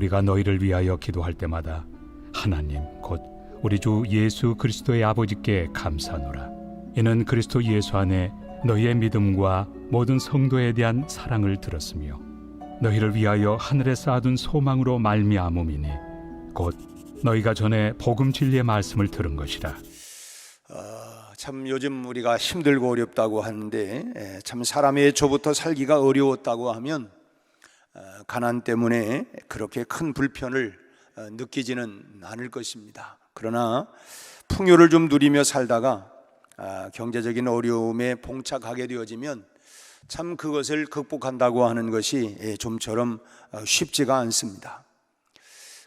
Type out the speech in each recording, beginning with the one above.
우리가 너희를 위하여 기도할 때마다 하나님 곧 우리 주 예수 그리스도의 아버지께 감사하노라. 이는 그리스도 예수 안에 너희의 믿음과 모든 성도에 대한 사랑을 들었으며 너희를 위하여 하늘에 쌓아둔 소망으로 말미암음이니 곧 너희가 전에 복음 진리의 말씀을 들은 것이라. 참 요즘 우리가 힘들고 어렵다고 하는데 참 사람의 조부터 살기가 어려웠다고 하면 가난 때문에 그렇게 큰 불편을 느끼지는 않을 것입니다. 그러나 풍요를 좀 누리며 살다가 경제적인 어려움에 봉착하게 되어지면 참 그것을 극복한다고 하는 것이 좀처럼 쉽지가 않습니다.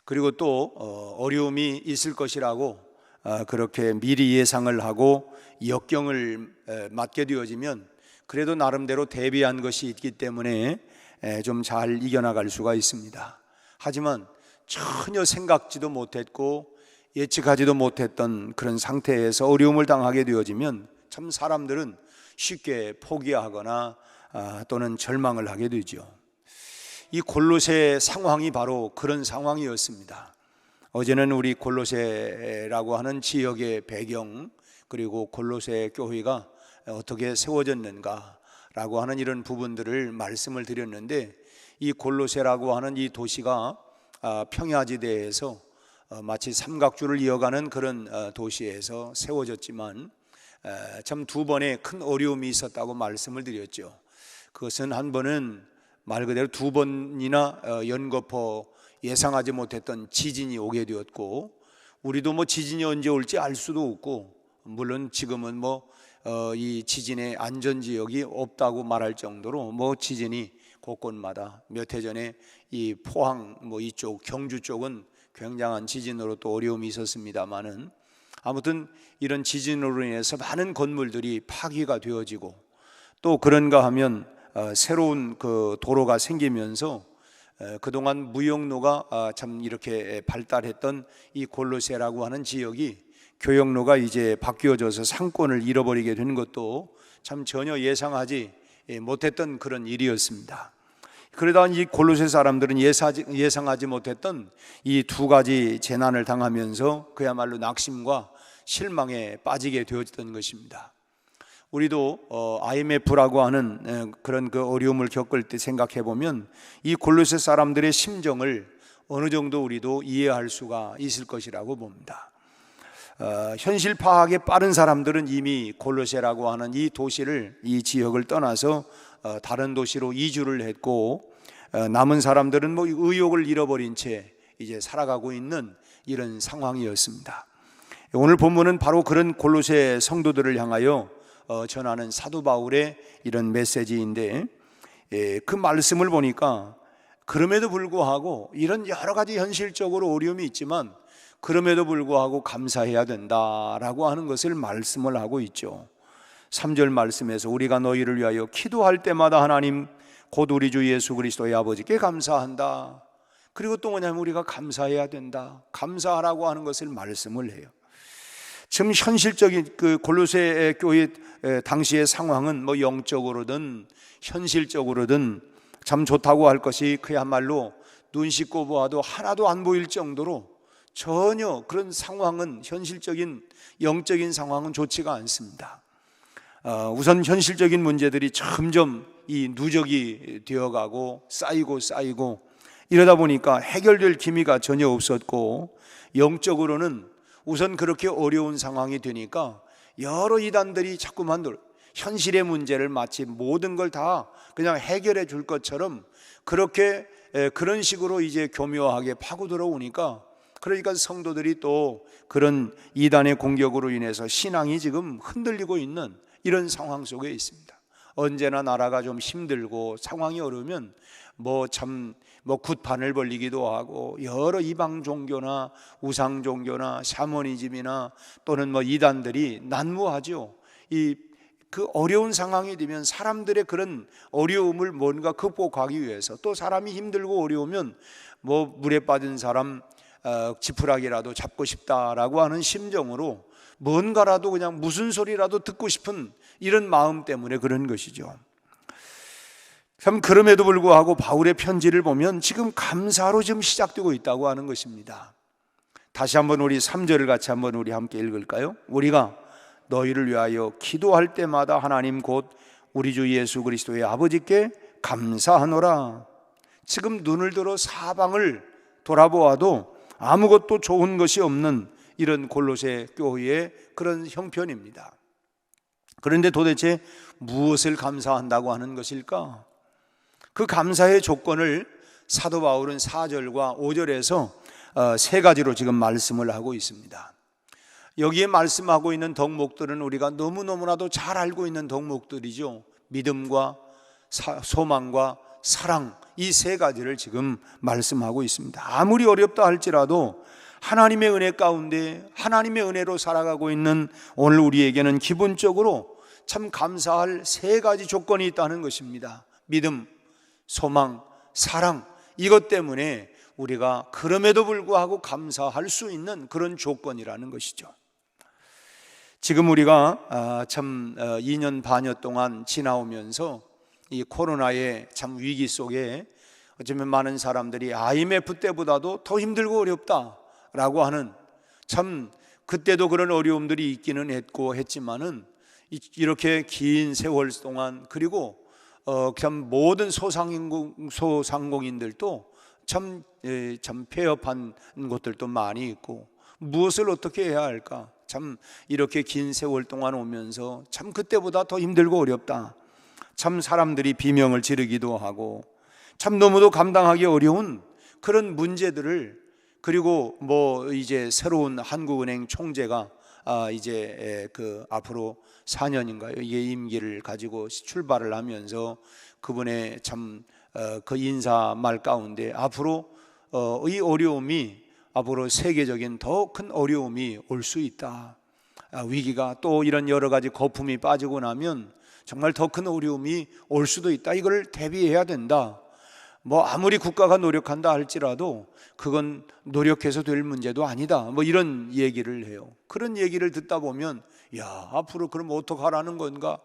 그리고 또 어려움이 있을 것이라고 그렇게 미리 예상을 하고 역경을 맞게 되어지면 그래도 나름대로 대비한 것이 있기 때문에 좀 잘 이겨나갈 수가 있습니다. 하지만 전혀 생각지도 못했고 예측하지도 못했던 그런 상태에서 어려움을 당하게 되어지면 참 사람들은 쉽게 포기하거나 또는 절망을 하게 되죠. 이 골로새 상황이 바로 그런 상황이었습니다. 어제는 우리 골로새라고 하는 지역의 배경, 그리고 골로새 교회가 어떻게 세워졌는가라고 하는 이런 부분들을 말씀을 드렸는데, 이 골로새라고 하는 이 도시가 평야지대에서 마치 삼각주를 이어가는 그런 도시에서 세워졌지만 참 두 번의 큰 어려움이 있었다고 말씀을 드렸죠. 그것은 한 번은 말 그대로 두 번이나 연거푸 예상하지 못했던 지진이 오게 되었고, 우리도 뭐 지진이 언제 올지 알 수도 없고, 물론 지금은 이 지진의 안전지역이 없다고 말할 정도로 지진이 곳곳마다, 몇 해 전에 이 포항 이쪽 경주 쪽은 굉장한 지진으로 또 어려움이 있었습니다만은, 아무튼 이런 지진으로 인해서 많은 건물들이 파괴가 되어지고, 또 그런가 하면 새로운 그 도로가 생기면서 그동안 무역로가 참 이렇게 발달했던 이 골로새라고 하는 지역이 교역로가 이제 바뀌어져서 상권을 잃어버리게 된 것도 참 전혀 예상하지 못했던 그런 일이었습니다. 그러다 이 골로새 사람들은 예상하지 못했던 이 두 가지 재난을 당하면서 그야말로 낙심과 실망에 빠지게 되었던 것입니다. 우리도 IMF라고 하는 그런 그 어려움을 겪을 때 생각해 보면 이 골로새 사람들의 심정을 어느 정도 우리도 이해할 수가 있을 것이라고 봅니다. 현실 파악에 빠른 사람들은 이미 골로새라고 하는 이 도시를, 이 지역을 떠나서 다른 도시로 이주를 했고, 남은 사람들은 의욕을 잃어버린 채 이제 살아가고 있는 이런 상황이었습니다. 오늘 본문은 바로 그런 골로새 성도들을 향하여 전하는 사도 바울의 이런 메시지인데, 그 말씀을 보니까 그럼에도 불구하고 이런 여러 가지 현실적으로 어려움이 있지만 그럼에도 불구하고 감사해야 된다라고 하는 것을 말씀을 하고 있죠. 3절 말씀에서 우리가 너희를 위하여 기도할 때마다 하나님 곧 우리 주 예수 그리스도의 아버지께 감사한다. 그리고 또 뭐냐면 우리가 감사해야 된다, 감사하라고 하는 것을 말씀을 해요. 지금 현실적인 그 골로새 교회 당시의 상황은 영적으로든 현실적으로든 참 좋다고 할 것이 그야말로 눈 씻고 보아도 하나도 안 보일 정도로 전혀 그런 상황은, 현실적인 영적인 상황은 좋지가 않습니다. 우선 현실적인 문제들이 점점 이 누적이 되어가고 쌓이고 이러다 보니까 해결될 기미가 전혀 없었고, 영적으로는 우선 그렇게 어려운 상황이 되니까 여러 이단들이 자꾸만 현실의 문제를 마치 모든 걸 다 그냥 해결해 줄 것처럼 그렇게 그런 식으로 이제 교묘하게 파고 들어오니까, 그러니까 성도들이 또 그런 이단의 공격으로 인해서 신앙이 지금 흔들리고 있는 이런 상황 속에 있습니다. 언제나 나라가 좀 힘들고 상황이 어려우면 굿판을 벌리기도 하고, 여러 이방 종교나 우상 종교나 샤머니즘이나 또는 이단들이 난무하죠. 그 어려운 상황이 되면 사람들의 그런 어려움을 뭔가 극복하기 위해서, 또 사람이 힘들고 어려우면 물에 빠진 사람 지푸라기라도 잡고 싶다라고 하는 심정으로 뭔가라도 그냥 무슨 소리라도 듣고 싶은 이런 마음 때문에 그런 것이죠. 참 그럼에도 불구하고 바울의 편지를 보면 지금 감사로 지금 시작되고 있다고 하는 것입니다. 다시 한번 우리 3절을 같이 한번 우리 함께 읽을까요? 우리가 너희를 위하여 기도할 때마다 하나님 곧 우리 주 예수 그리스도의 아버지께 감사하노라. 지금 눈을 들어 사방을 돌아보아도 아무것도 좋은 것이 없는 이런 골로새 교회의 그런 형편입니다. 그런데 도대체 무엇을 감사한다고 하는 것일까? 그 감사의 조건을 사도 바울은 4절과 5절에서 세 가지로 지금 말씀을 하고 있습니다. 여기에 말씀하고 있는 덕목들은 우리가 너무너무나도 잘 알고 있는 덕목들이죠. 믿음과 소망과 사랑, 이 세 가지를 지금 말씀하고 있습니다. 아무리 어렵다 할지라도 하나님의 은혜 가운데 하나님의 은혜로 살아가고 있는 오늘 우리에게는 기본적으로 참 감사할 세 가지 조건이 있다는 것입니다. 믿음, 소망, 사랑, 이것 때문에 우리가 그럼에도 불구하고 감사할 수 있는 그런 조건이라는 것이죠. 지금 우리가 참 2년 반여 동안 지나오면서 이 코로나의 참 위기 속에 어쩌면 많은 사람들이 IMF 때보다도 더 힘들고 어렵다라고 하는, 참 그때도 그런 어려움들이 있기는 했지만은 이렇게 긴 세월 동안, 그리고 참 모든 소상공인들도 참 폐업한 곳들도 많이 있고, 무엇을 어떻게 해야 할까? 참 이렇게 긴 세월 동안 오면서 참 그때보다 더 힘들고 어렵다. 참 사람들이 비명을 지르기도 하고 참 너무도 감당하기 어려운 그런 문제들을, 그리고 뭐 이제 새로운 한국은행 총재가 이제 그 앞으로 4년인가요? 이게 임기를 가지고 출발을 하면서 그분의 참 그 인사 말 가운데 앞으로 이 어려움이 앞으로 세계적인 더 큰 어려움이 올 수 있다. 위기가 또 이런 여러 가지 거품이 빠지고 나면 정말 더 큰 어려움이 올 수도 있다. 이걸 대비해야 된다. 뭐 아무리 국가가 노력한다 할지라도 그건 노력해서 될 문제도 아니다. 뭐 이런 얘기를 해요. 그런 얘기를 듣다 보면 야, 앞으로 그럼 어떡하라는 건가?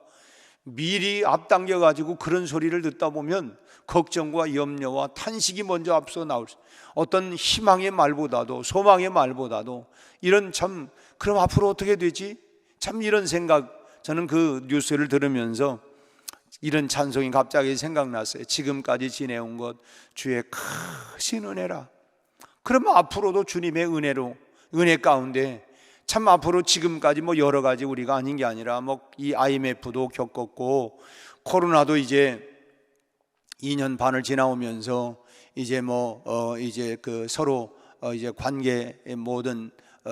미리 앞당겨 가지고 그런 소리를 듣다 보면 걱정과 염려와 탄식이 먼저 앞서 나올 수, 어떤 희망의 말보다도 소망의 말보다도 이런 참 그럼 앞으로 어떻게 되지? 참 이런 생각, 저는 그 뉴스를 들으면서 이런 찬송이 갑자기 생각났어요. 지금까지 지내온 것 주의 크신 은혜라. 그러면 앞으로도 주님의 은혜 가운데 참 앞으로 지금까지 뭐 여러 가지 우리가 아닌 게 아니라 뭐 이 IMF도 겪었고 코로나도 이제 2년 반을 지나오면서 이제 이제 그 서로 이제 관계의 모든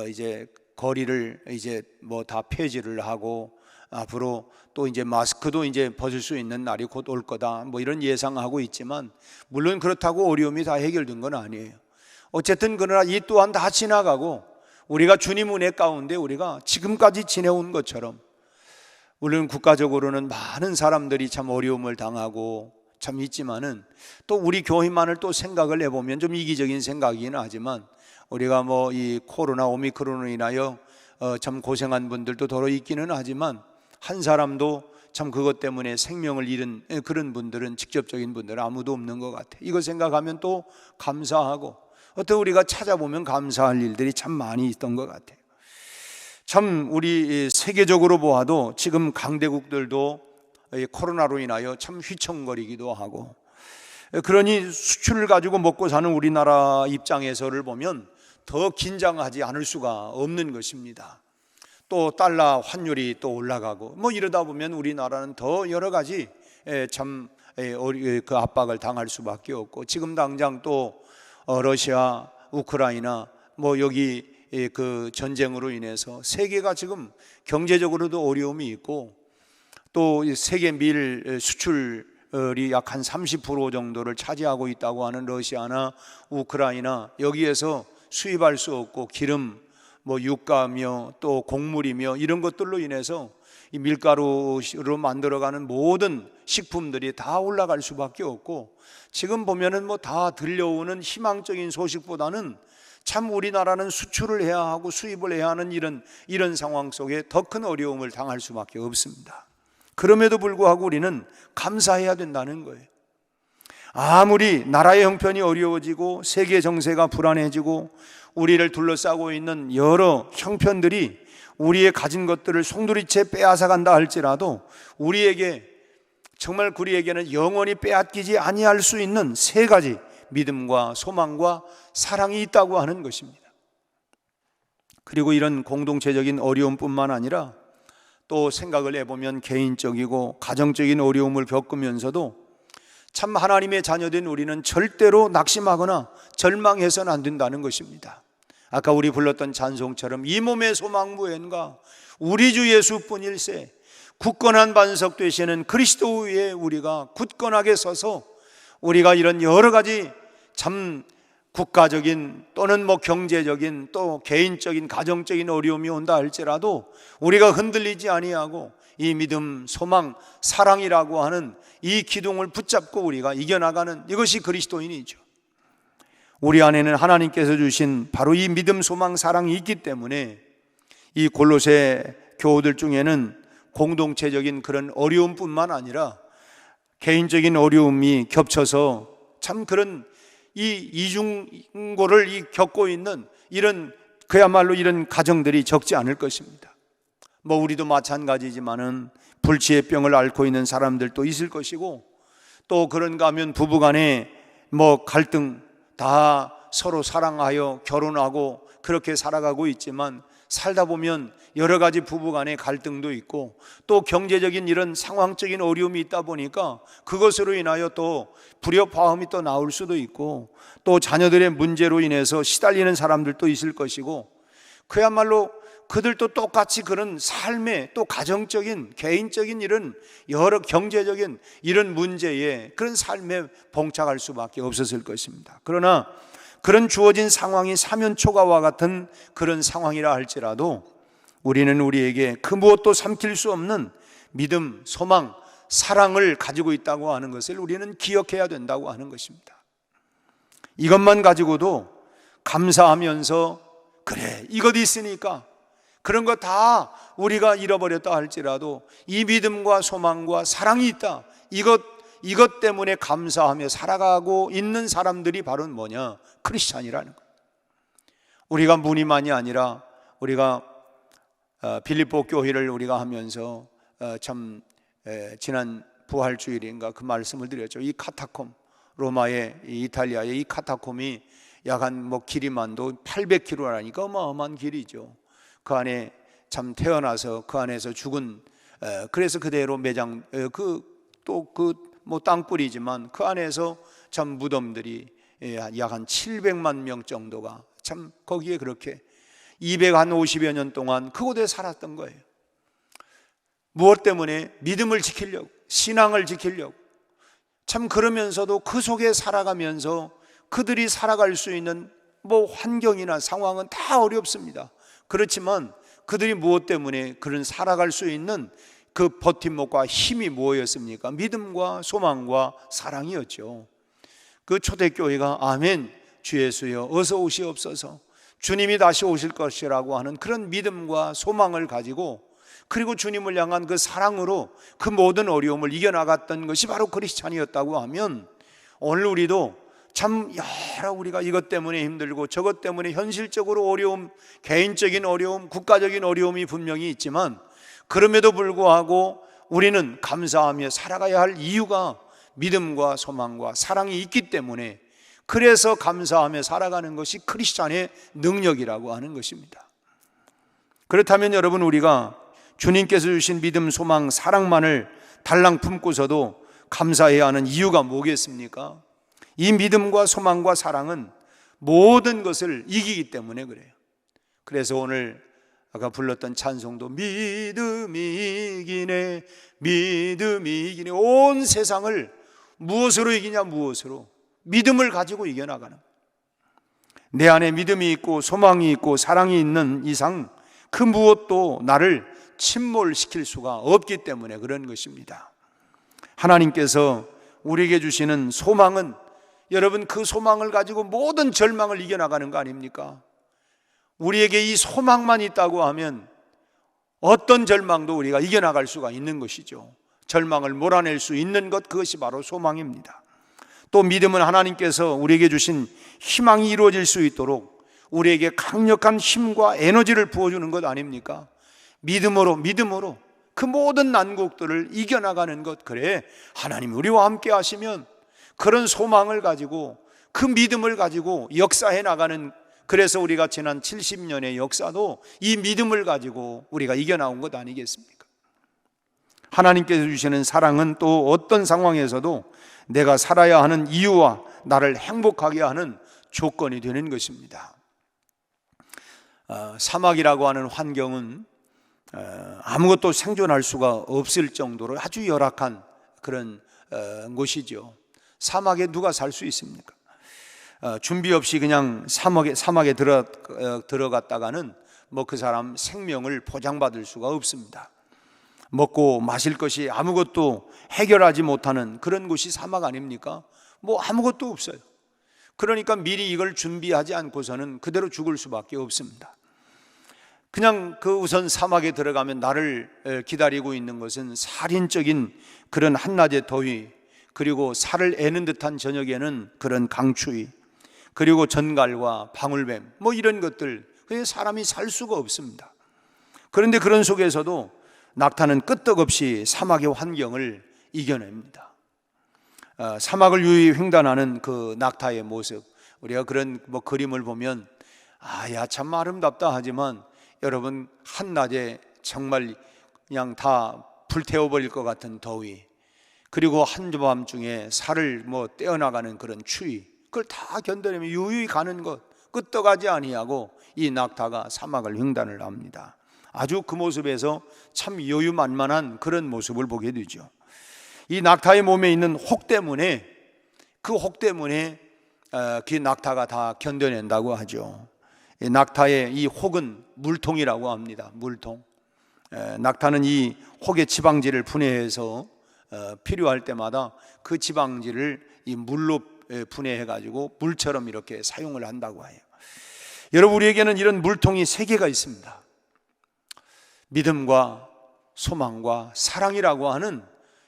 이제 거리를 이제 뭐 다 폐지를 하고 앞으로 또 이제 마스크도 이제 벗을 수 있는 날이 곧 올 거다. 뭐 이런 예상하고 있지만 물론 그렇다고 어려움이 다 해결된 건 아니에요. 어쨌든 그러나 이 또한 다 지나가고 우리가 주님 은혜 가운데 우리가 지금까지 지내온 것처럼, 물론 국가적으로는 많은 사람들이 참 어려움을 당하고 참 있지만은 또 우리 교회만을 또 생각을 해보면 좀 이기적인 생각이긴 하지만 우리가 뭐 이 코로나 오미크론으로 인하여 참 고생한 분들도 더러 있기는 하지만 한 사람도 참 그것 때문에 생명을 잃은 그런 분들은, 직접적인 분들은 아무도 없는 것 같아요. 이거 생각하면 또 감사하고, 어떻게 우리가 찾아보면 감사할 일들이 참 많이 있던 것 같아요. 참 우리 세계적으로 보아도 지금 강대국들도 코로나로 인하여 참 휘청거리기도 하고, 그러니 수출을 가지고 먹고 사는 우리나라 입장에서를 보면 더 긴장하지 않을 수가 없는 것입니다. 또 달러 환율이 또 올라가고 뭐 이러다 보면 우리나라는 더 여러 가지 참 그 압박을 당할 수밖에 없고, 지금 당장 또 러시아, 우크라이나 뭐 여기 그 전쟁으로 인해서 세계가 지금 경제적으로도 어려움이 있고, 또 세계 밀 수출이 약 한 30% 정도를 차지하고 있다고 하는 러시아나 우크라이나, 여기에서 수입할 수 없고 기름, 뭐 유가며 또 곡물이며 이런 것들로 인해서 이 밀가루로 만들어가는 모든 식품들이 다 올라갈 수밖에 없고, 지금 보면은 뭐 다 들려오는 희망적인 소식보다는 참 우리나라는 수출을 해야 하고 수입을 해야 하는 이런 상황 속에 더 큰 어려움을 당할 수밖에 없습니다. 그럼에도 불구하고 우리는 감사해야 된다는 거예요. 아무리 나라의 형편이 어려워지고 세계 정세가 불안해지고 우리를 둘러싸고 있는 여러 형편들이 우리의 가진 것들을 송두리째 빼앗아간다 할지라도 우리에게는 영원히 빼앗기지 아니할 수 있는 세 가지 믿음과 소망과 사랑이 있다고 하는 것입니다. 그리고 이런 공동체적인 어려움뿐만 아니라 또 생각을 해보면 개인적이고 가정적인 어려움을 겪으면서도 참 하나님의 자녀된 우리는 절대로 낙심하거나 절망해서는 안 된다는 것입니다. 아까 우리 불렀던 찬송처럼 이 몸의 소망 무엇인가, 우리 주 예수뿐일세. 굳건한 반석 되시는 그리스도 위에 우리가 굳건하게 서서 우리가 이런 여러 가지 참 국가적인 또는 경제적인 또 개인적인 가정적인 어려움이 온다 할지라도 우리가 흔들리지 아니하고 이 믿음, 소망, 사랑이라고 하는 이 기둥을 붙잡고 우리가 이겨나가는 이것이 그리스도인이죠. 우리 안에는 하나님께서 주신 바로 이 믿음, 소망, 사랑이 있기 때문에 이 골로새 교우들 중에는 공동체적인 그런 어려움뿐만 아니라 개인적인 어려움이 겹쳐서 참 그런 이 이중고를 겪고 있는 그야말로 이런 가정들이 적지 않을 것입니다. 우리도 마찬가지지만은 불치의 병을 앓고 있는 사람들도 있을 것이고, 또 그런가 하면 부부간에 갈등, 다 서로 사랑하여 결혼하고 그렇게 살아가고 있지만 살다 보면 여러 가지 부부간의 갈등도 있고 또 경제적인 이런 상황적인 어려움이 있다 보니까 그것으로 인하여 또 불협화음이 또 나올 수도 있고, 또 자녀들의 문제로 인해서 시달리는 사람들도 있을 것이고, 그야말로 그들도 똑같이 그런 삶의 또 가정적인 개인적인 이런 여러 경제적인 이런 문제에 그런 삶에 봉착할 수밖에 없었을 것입니다. 그러나 그런 주어진 상황이 사면초가와 같은 그런 상황이라 할지라도 우리는 우리에게 그 무엇도 삼킬 수 없는 믿음, 소망, 사랑을 가지고 있다고 하는 것을 우리는 기억해야 된다고 하는 것입니다. 이것만 가지고도 감사하면서 그래, 이것 있으니까 그런 거 다 우리가 잃어버렸다 할지라도 이 믿음과 소망과 사랑이 있다, 이것 때문에 감사하며 살아가고 있는 사람들이 바로 뭐냐? 크리스찬이라는 것. 우리가 무늬만이 아니라 우리가 빌립보 교회를 우리가 하면서 지난 부활주일인가 그 말씀을 드렸죠. 이 카타콤, 로마의 이탈리아의 이 카타콤이 약 한 길이만도 800km라니까 어마어마한 길이죠. 그 안에 태어나서 그 안에서 죽은, 그래서 그대로 매장, 땅굴이지만 그 안에서 무덤들이 약 한 700만 명 정도가 거기에 그렇게 250여 년 동안 그곳에 살았던 거예요. 무엇 때문에? 믿음을 지키려고, 신앙을 지키려고. 그러면서도 그 속에 살아가면서 그들이 살아갈 수 있는 환경이나 상황은 다 어렵습니다. 그렇지만 그들이 무엇 때문에 그런 살아갈 수 있는 그 버팀목과 힘이 뭐였습니까? 믿음과 소망과 사랑이었죠. 그 초대교회가 아멘, 주 예수여 어서 오시옵소서, 주님이 다시 오실 것이라고 하는 그런 믿음과 소망을 가지고, 그리고 주님을 향한 그 사랑으로 그 모든 어려움을 이겨나갔던 것이 바로 크리스찬이었다고 하면, 오늘 우리도 우리가 이것 때문에 힘들고 저것 때문에 현실적으로 어려움, 개인적인 어려움, 국가적인 어려움이 분명히 있지만 그럼에도 불구하고 우리는 감사하며 살아가야 할 이유가 믿음과 소망과 사랑이 있기 때문에, 그래서 감사하며 살아가는 것이 크리스찬의 능력이라고 하는 것입니다. 그렇다면 여러분, 우리가 주님께서 주신 믿음, 소망, 사랑만을 달랑 품고서도 감사해야 하는 이유가 뭐겠습니까? 이 믿음과 소망과 사랑은 모든 것을 이기기 때문에 그래요. 그래서 오늘 아까 불렀던 찬송도 믿음이 이기네, 믿음이 이기네. 온 세상을 무엇으로 이기냐? 무엇으로? 믿음을 가지고 이겨나가는 거예요. 내 안에 믿음이 있고 소망이 있고 사랑이 있는 이상 그 무엇도 나를 침몰시킬 수가 없기 때문에 그런 것입니다. 하나님께서 우리에게 주시는 소망은, 여러분, 그 소망을 가지고 모든 절망을 이겨나가는 거 아닙니까? 우리에게 이 소망만 있다고 하면 어떤 절망도 우리가 이겨나갈 수가 있는 것이죠. 절망을 몰아낼 수 있는 것, 그것이 바로 소망입니다. 또 믿음은 하나님께서 우리에게 주신 희망이 이루어질 수 있도록 우리에게 강력한 힘과 에너지를 부어주는 것 아닙니까? 믿음으로 그 모든 난국들을 이겨나가는 것. 그래, 하나님 우리와 함께 하시면 그런 소망을 가지고 그 믿음을 가지고 역사해 나가는, 그래서 우리가 지난 70년의 역사도 이 믿음을 가지고 우리가 이겨나온 것 아니겠습니까? 하나님께서 주시는 사랑은 또 어떤 상황에서도 내가 살아야 하는 이유와 나를 행복하게 하는 조건이 되는 것입니다. 사막이라고 하는 환경은 아무것도 생존할 수가 없을 정도로 아주 열악한 그런 곳이죠. 사막에 누가 살 수 있습니까? 준비 없이 그냥 사막에 들어갔다가는 뭐 그 사람 생명을 보장받을 수가 없습니다. 먹고 마실 것이 아무것도 해결하지 못하는 그런 곳이 사막 아닙니까? 뭐 아무것도 없어요. 그러니까 미리 이걸 준비하지 않고서는 그대로 죽을 수밖에 없습니다. 그냥 우선 사막에 들어가면 나를 기다리고 있는 것은 살인적인 그런 한낮의 더위, 그리고 살을 애는 듯한 저녁에는 그런 강추위, 그리고 전갈과 방울뱀, 뭐 이런 것들, 그래서 사람이 살 수가 없습니다. 그런데 그런 속에서도 낙타는 끄떡없이 사막의 환경을 이겨냅니다. 사막을 유유히 횡단하는 그 낙타의 모습, 우리가 그런 그림을 보면 참 아름답다 하지만, 여러분 한낮에 정말 그냥 다 불태워버릴 것 같은 더위, 그리고 한밤중에 살을 떼어나가는 그런 추위, 그걸 다 견뎌내며 유유히 가는 것, 끄떡하지 아니하고 이 낙타가 사막을 횡단을 합니다. 아주 그 모습에서 참 여유만만한 그런 모습을 보게 되죠. 이 낙타의 몸에 있는 혹 때문에 그 낙타가 다 견뎌낸다고 하죠. 이 낙타의 이 혹은 물통이라고 합니다. 물통. 낙타는 이 혹의 지방질을 분해해서 필요할 때마다 그 지방질을 이 물로 분해해 가지고 물처럼 이렇게 사용을 한다고 해요. 여러분, 우리에게는 이런 물통이 3개가 있습니다. 믿음과 소망과 사랑이라고 하는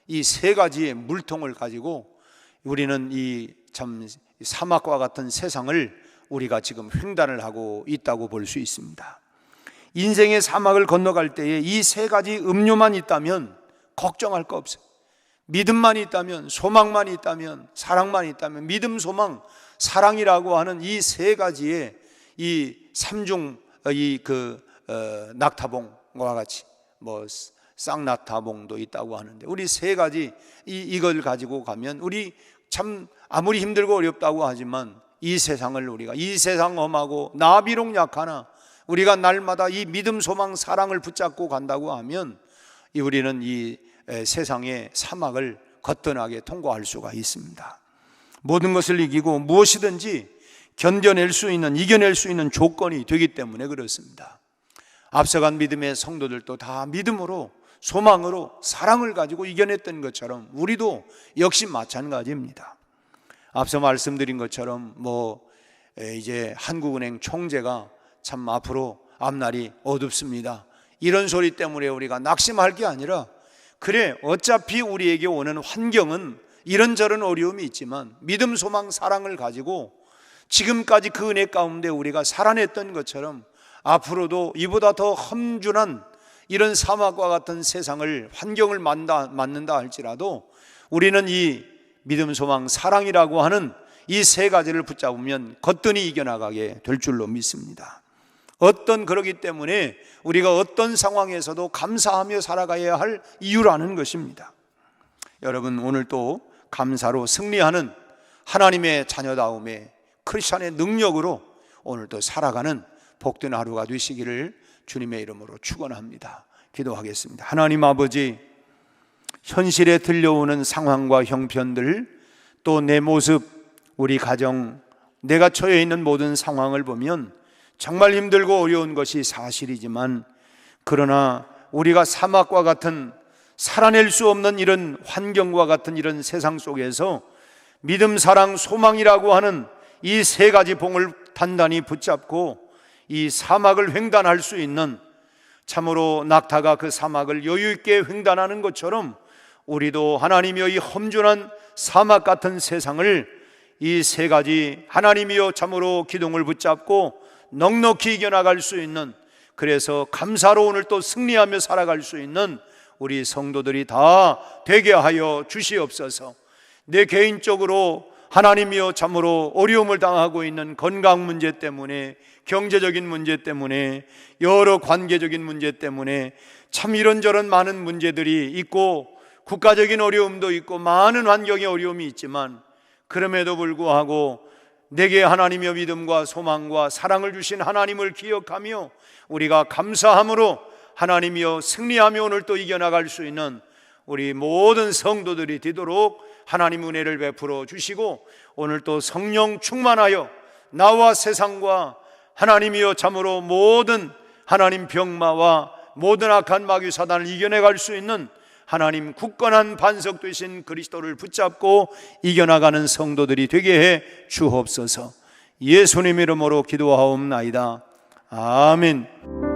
이 3가지의 물통을 가지고 우리는 이 참 사막과 같은 세상을 우리가 지금 횡단을 하고 있다고 볼 수 있습니다. 인생의 사막을 건너갈 때에 이 3가지 음료만 있다면 걱정할 거 없어요. 믿음만 있다면, 소망만 있다면, 사랑만 있다면, 믿음, 소망, 사랑이라고 하는 이 3가지의 이 삼중 낙타봉과 같이 쌍낙타봉도 있다고 하는데, 우리 3가지 이걸 가지고 가면 우리 참 아무리 힘들고 어렵다고 하지만 이 세상을 우리가, 이 세상 험하고 나 비록 약하나 우리가 날마다 이 믿음, 소망, 사랑을 붙잡고 간다고 하면 우리는 이 세상의 사막을 거뜬하게 통과할 수가 있습니다. 모든 것을 이기고 무엇이든지 견뎌낼 수 있는, 이겨낼 수 있는 조건이 되기 때문에 그렇습니다. 앞서간 믿음의 성도들도 다 믿음으로, 소망으로, 사랑을 가지고 이겨냈던 것처럼 우리도 역시 마찬가지입니다. 앞서 말씀드린 것처럼 이제 한국은행 총재가 참 앞으로 앞날이 어둡습니다, 이런 소리 때문에 우리가 낙심할 게 아니라, 그래 어차피 우리에게 오는 환경은 이런저런 어려움이 있지만 믿음, 소망, 사랑을 가지고 지금까지 그 은혜 가운데 우리가 살아냈던 것처럼 앞으로도 이보다 더 험준한 이런 사막과 같은 세상을, 환경을 맞는다 할지라도 우리는 이 믿음, 소망, 사랑이라고 하는 이 3가지를 붙잡으면 거뜬히 이겨나가게 될 줄로 믿습니다. 그러기 때문에 우리가 어떤 상황에서도 감사하며 살아가야 할 이유라는 것입니다. 여러분, 오늘 또 감사로 승리하는 하나님의 자녀다움의 크리스찬의 능력으로 오늘 또 살아가는 복된 하루가 되시기를 주님의 이름으로 축원합니다. 기도하겠습니다. 하나님 아버지, 현실에 들려오는 상황과 형편들, 또 내 모습, 우리 가정, 내가 처해 있는 모든 상황을 보면 정말 힘들고 어려운 것이 사실이지만, 그러나 우리가 사막과 같은 살아낼 수 없는 이런 환경과 같은 이런 세상 속에서 믿음, 사랑, 소망이라고 하는 이 3가지 봉을 단단히 붙잡고 이 사막을 횡단할 수 있는, 참으로 낙타가 그 사막을 여유 있게 횡단하는 것처럼 우리도 하나님이여 이 험준한 사막 같은 세상을 이 세 가지 하나님이여 참으로 기둥을 붙잡고 넉넉히 이겨나갈 수 있는, 그래서 감사로 오늘 또 승리하며 살아갈 수 있는 우리 성도들이 다 되게 하여 주시옵소서. 내 개인적으로 하나님이여 참으로 어려움을 당하고 있는 건강 문제 때문에, 경제적인 문제 때문에, 여러 관계적인 문제 때문에 참 이런저런 많은 문제들이 있고 국가적인 어려움도 있고 많은 환경의 어려움이 있지만, 그럼에도 불구하고 내게 하나님의 믿음과 소망과 사랑을 주신 하나님을 기억하며 우리가 감사함으로 하나님이여 승리하며 오늘 또 이겨나갈 수 있는 우리 모든 성도들이 되도록 하나님 은혜를 베풀어 주시고, 오늘 또 성령 충만하여 나와 세상과 하나님이여 참으로 모든 하나님 병마와 모든 악한 마귀 사단을 이겨내갈 수 있는 하나님 굳건한 반석 되신 그리스도를 붙잡고 이겨나가는 성도들이 되게 해 주옵소서. 예수님 이름으로 기도하옵나이다. 아멘.